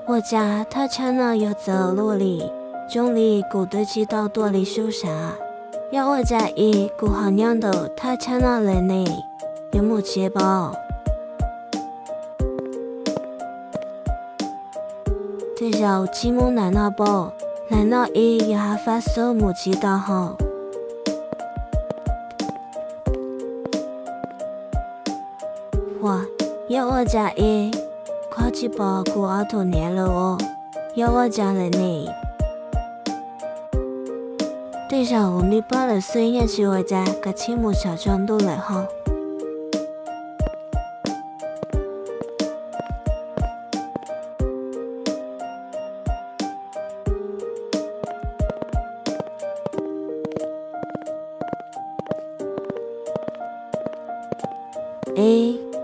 我家他抢了要走路里，中里古对起到多里树下，要我家一古好娘头他抢了来呢，有木切包。对绕起木奶奶包，奶奶一也还发手木切到好。哇，要我家一。考起包古奥托年了哦，要我家来呢。对上我们包了岁月去我家，个起木小庄都来哈。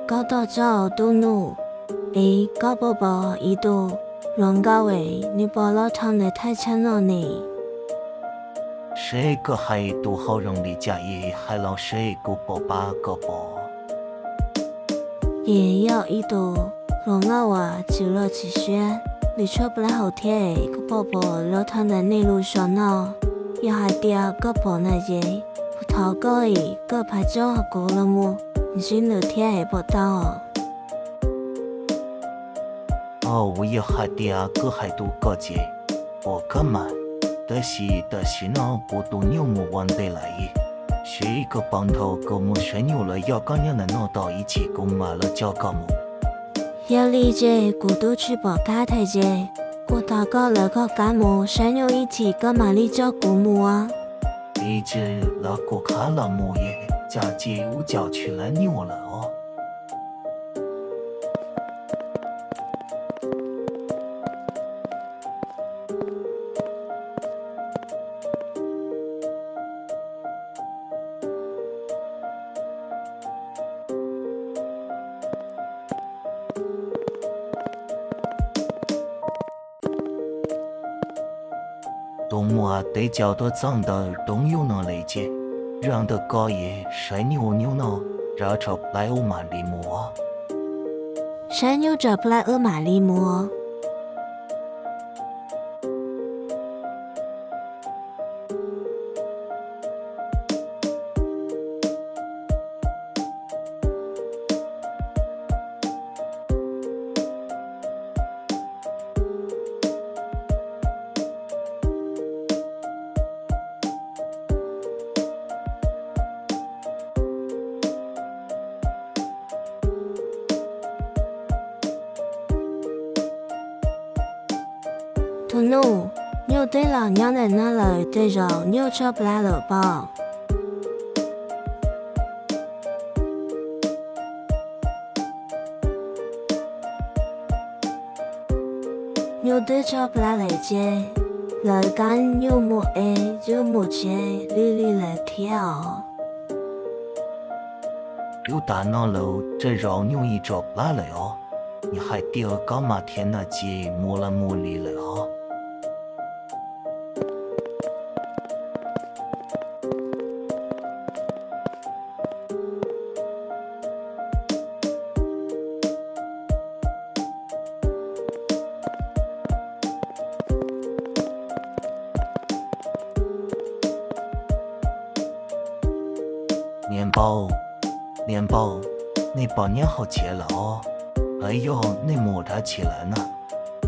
搞到早都努。搞宝宝一度乱搞喂，你把老汤的太强了呢。谁个还都好容易家也还老谁个宝八个宝。也要一度乱搞啊，就了起轩，你说不来后天个宝宝老汤的内路上呢，要还第二个宝那些，不讨个一个拍照过了么？你寻了天也不到。我也还第二个还都搞结，我干嘛？但是呢，不都牛木玩得来耶？是一个帮头个木学牛了，要跟人能弄到一起购买了交个木。要理解古都去报家台阶，古大个了个干木，学牛一起干嘛里交古木啊？理解了个看了木耶，家姐我叫去了牛了哦。动物啊，对叫的长的都有能理解，让的高也晒牛呢，让这不来欧马里木啊。晒牛这不来欧马里木。图努，牛对了娘的那了对肉，牛吃不来了包。牛对吃不来了接，来干牛木就木切，里来跳。有大脑了，这肉牛一着不来了哦，你还第二干嘛天那节摸了摸里了哦。年包，你把年好切了哦。哎呦，你摸它起来呢，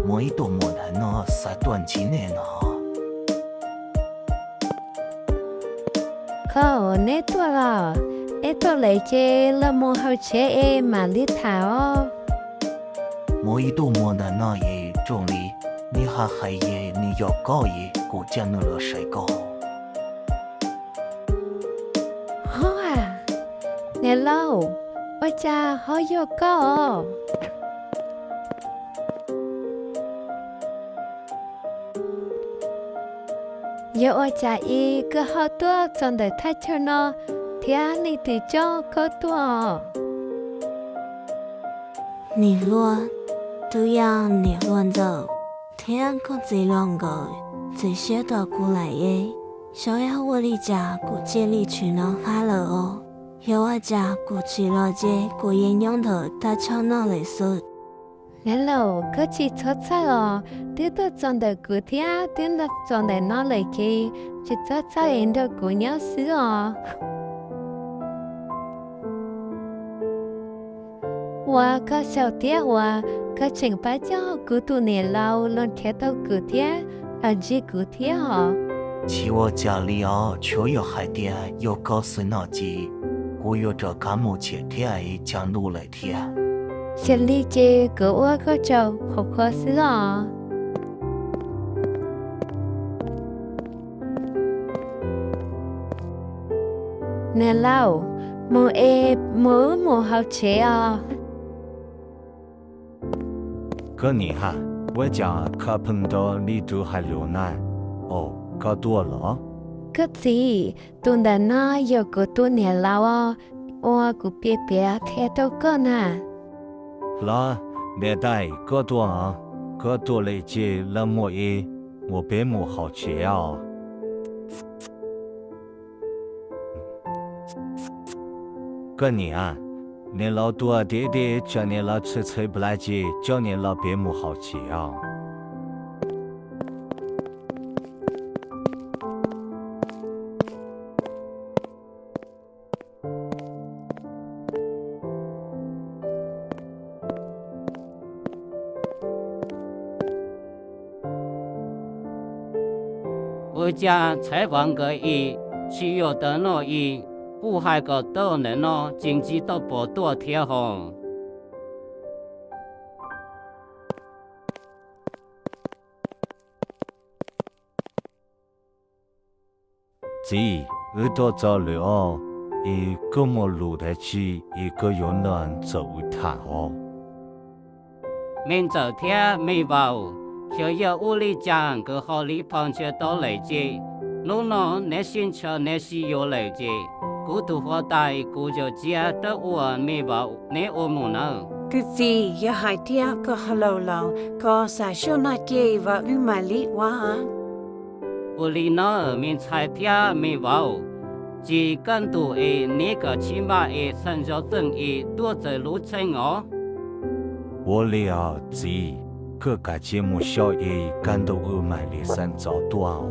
摸一多摸它呢，才短几年呢。可你多了，你多来接了摸好切马里塔哦。摸一多摸它呢也中里，你还也你要高也，国家那了谁高？你老，我家好有个。有我家一个好多长得太长了，天你的脚可多。你乱，都要你乱走，天可最乱个，最些到过来耶。小要我离家过节里去能发了哦。有我家过去了解过营养头大超脑来说， nên là cứ chỉ thoát sai à tiếp tục chọn được cụ thể tiếp tục chọn được nó lại khi chỉ thoát sai em được cụ nhớ xứ à và các sau tiết và các trình bày cho cụ tu này lâu luôn theo tàu cụ thể là gì cụ thể à chỉ我家里啊，就有海淀，有高斯那鸡，我有这干木切天将路来天。xử lý chế của我có trâu học khó xứ à nè lâu mùa mùa học chế à 哥你哈，我家可碰到你住还留难，哦，搞多了。 cái gì tuần đã nói giờ của tuần nè lâu à我của bé bé theo đâu có nè 啦，年代搞多啊，搞多了些冷漠耶，我别么好吃啊。哥你啊，你老多爹爹叫你老吃不来些，叫你老别么好吃啊。 我家采访个一，需要的那一，不还个多人呢，经济都不多贴红。这耳朵着了，一个么路得去，一个用人走他哦。 明早天没包。 小要屋里讲个好里旁车到来接，侬呢那新车那需要来接，古土花大古就家的我没包，你我木呢？ Cứ gì giờ hai tia có hello lâu có sa số na kia và u mà lý quá 屋里呢面彩票没包，只跟度那个起码参照正多在路程哦。我了这。 各个节目小也感到我买的三兆多哦。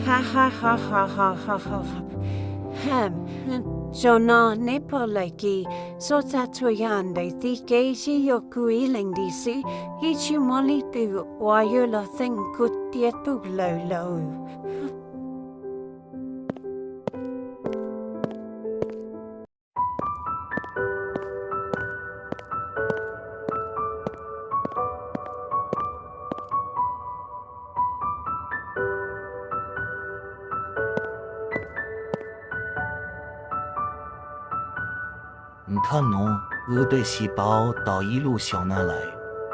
哈哈哈哈哈哈哈cho nó nếp lại kỳ số ta thôi ăn để tí cái gì yo quý linh đi sĩ hi chịu mua lý từ hoa yo là thành cút tiết tục lâu lâu你看侬，我的细胞到一路向南来，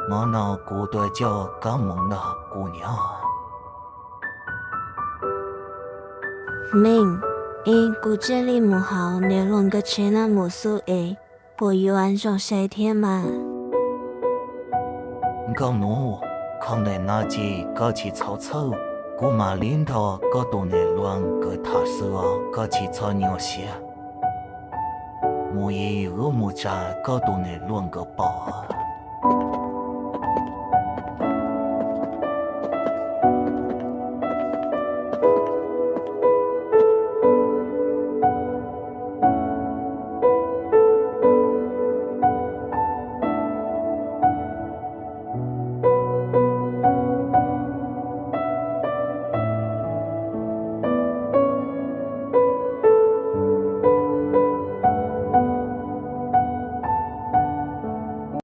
我那古代叫刚蒙的姑娘。 mình in cụ chế li mù hào nếu luôn cái chế na mù su ấy bộ yêu ăn trong say thiên mà 你讲侬，看来那几个起草草，古马领导个多内乱个他说个起草鸟些。 木也有木家搞多内乱个包啊！